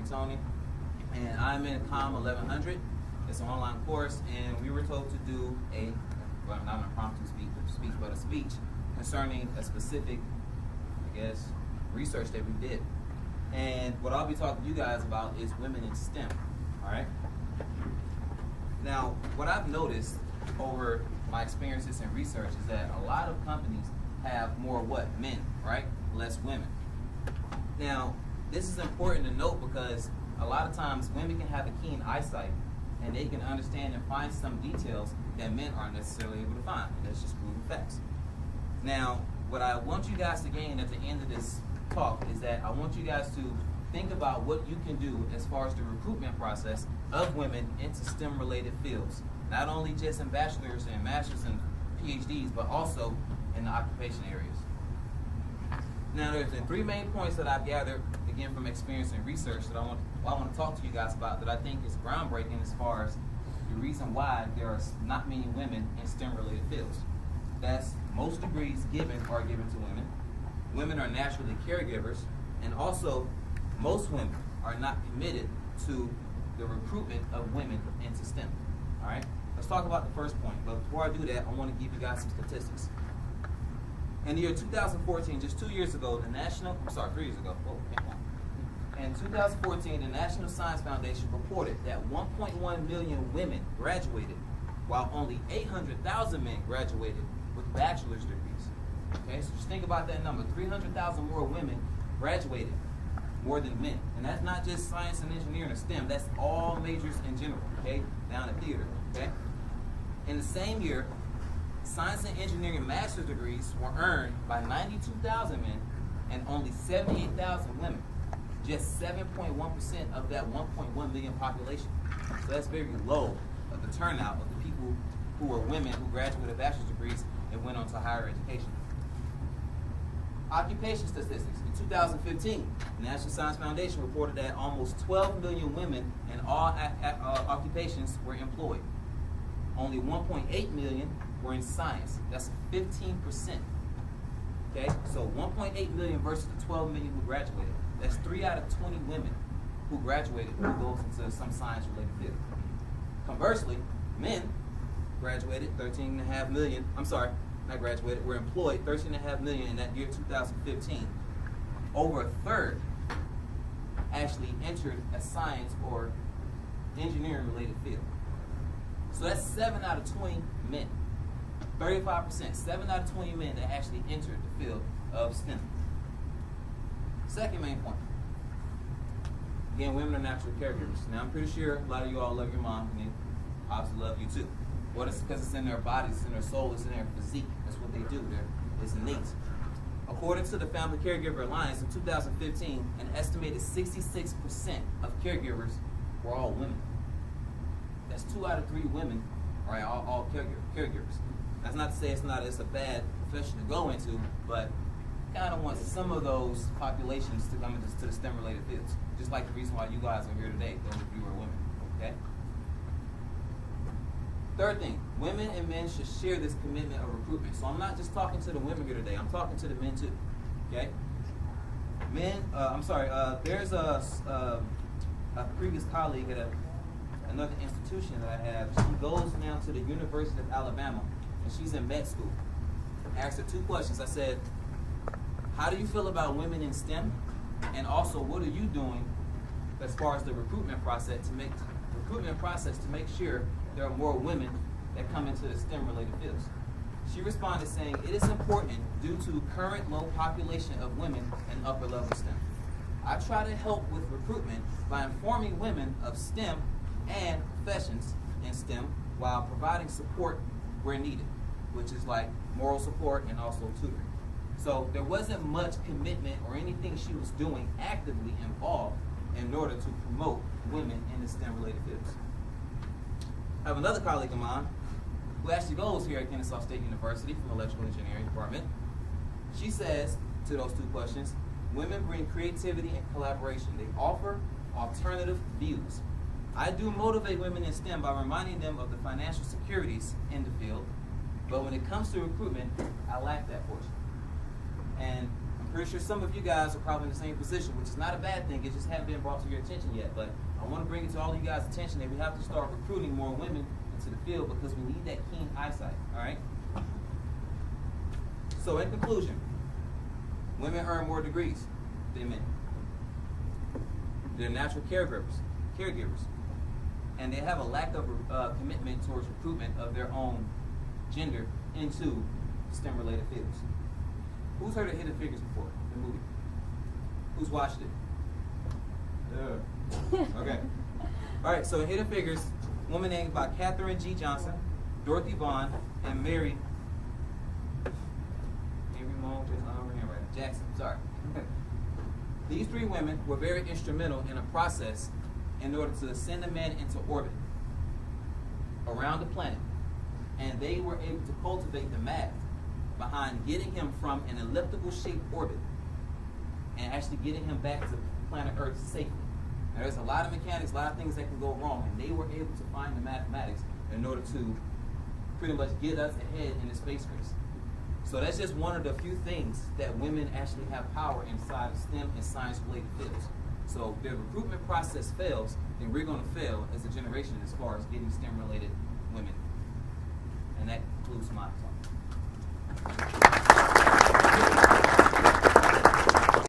me Tony, and I'm in COM 1100. It's an online course, and we were told to do not an impromptu speech, but a speech concerning a specific, research that we did. And what I'll be talking to you guys about is women in STEM, all right? Now, what I've noticed over my experiences in research is that a lot of companies have more men, right? Less women. Now, this is important to note because a lot of times women can have a keen eyesight and they can understand and find some details that men aren't necessarily able to find. And that's just proven facts. Now, what I want you guys to gain at the end of this talk is that I want you guys to think about what you can do as far as the recruitment process of women into STEM-related fields. Not only just in bachelor's and master's and PhDs, but also in the occupation areas. Now, there's been 3 main points that I've gathered, again, from experience and research that I want to talk to you guys about that I think is groundbreaking as far as the reason why there are not many women in STEM-related fields. That's most degrees are given to women. Women are naturally caregivers, and also most women are not committed to the recruitment of women into STEM. All right? Let's talk about the first point. But before I do that, I want to give you guys some statistics. In the year 2014, just 2 years ago, 3 years ago. In 2014, the National Science Foundation reported that 1.1 million women graduated, while only 800,000 men graduated with bachelor's degrees. Okay, so just think about that number. 300,000 more women graduated more than men. And that's not just science and engineering or STEM, that's all majors in general, okay, down to theater, okay? In the same year, science and engineering master's degrees were earned by 92,000 men and only 78,000 women. Just 7.1% of that 1.1 million population. So that's very low of the turnout of the people who were women who graduated bachelor's degrees and went on to higher education. Occupation statistics. In 2015, the National Science Foundation reported that almost 12 million women in all occupations were employed. Only 1.8 million were in science. That's 15%. Okay, so 1.8 million versus the 12 million who graduated. That's 3 out of 20 women who graduated who goes into some science-related field. Conversely, men graduated 13.5 million. Were employed 13.5 million in that year 2015. Over a third actually entered a science or engineering-related field. So that's 7 out of 20 men. 35%, 7 out of 20 men that actually entered the field of STEM. Second main point. Again, women are natural caregivers. Now, I'm pretty sure a lot of you all love your mom, and they obviously love you too. Well, it's because it's in their bodies, it's in their soul, it's in their physique. That's what they do. It's innate. According to the Family Caregiver Alliance, in 2015, an estimated 66% of caregivers were all women. That's 2 out of 3 women are all caregivers. That's not to say it's a bad profession to go into, but kind of wants some of those populations to come into the STEM-related fields. Just like the reason why you guys are here today, those of you are women. Okay? Third thing, women and men should share this commitment of recruitment. So I'm not just talking to the women here today, I'm talking to the men too. Okay? Men, there's a previous colleague at another institution that I have. She goes now to the University of Alabama, and she's in med school. I asked her 2 questions. I said, how do you feel about women in STEM? And also, what are you doing as far as the recruitment process to make sure there are more women that come into the STEM-related fields? She responded saying, it is important due to current low population of women in upper level STEM. I try to help with recruitment by informing women of STEM and professions in STEM while providing support where needed, which is like moral support and also tutoring. So there wasn't much commitment or anything she was doing actively involved in order to promote women in the STEM-related fields. I have another colleague of mine who actually goes here at Kennesaw State University from the Electrical Engineering Department. She says to those 2 questions, women bring creativity and collaboration. They offer alternative views. I do motivate women in STEM by reminding them of the financial securities in the field, but when it comes to recruitment, I lack that portion. And I'm pretty sure some of you guys are probably in the same position, which is not a bad thing. It just hasn't been brought to your attention yet. But I want to bring it to all of you guys' attention that we have to start recruiting more women into the field because we need that keen eyesight. All right. So in conclusion, women earn more degrees than men. They're natural caregivers, and they have a lack of commitment towards recruitment of their own gender into STEM-related fields. Who's heard of Hidden Figures before, the movie? Who's watched it? Okay. All right, so in Hidden Figures, a woman named by Katherine G. Johnson, Dorothy Vaughan, and Mary Jackson, sorry. These three women were very instrumental in a process in order to send a man into orbit around the planet. And they were able to cultivate the math behind getting him from an elliptical shaped orbit and actually getting him back to planet Earth safely. Now, there's a lot of mechanics, a lot of things that can go wrong, and they were able to find the mathematics in order to pretty much get us ahead in the space race. So that's just one of the few things that women actually have power inside of STEM and science-related fields. So if the recruitment process fails, then we're going to fail as a generation as far as getting STEM-related women. And that concludes my talk.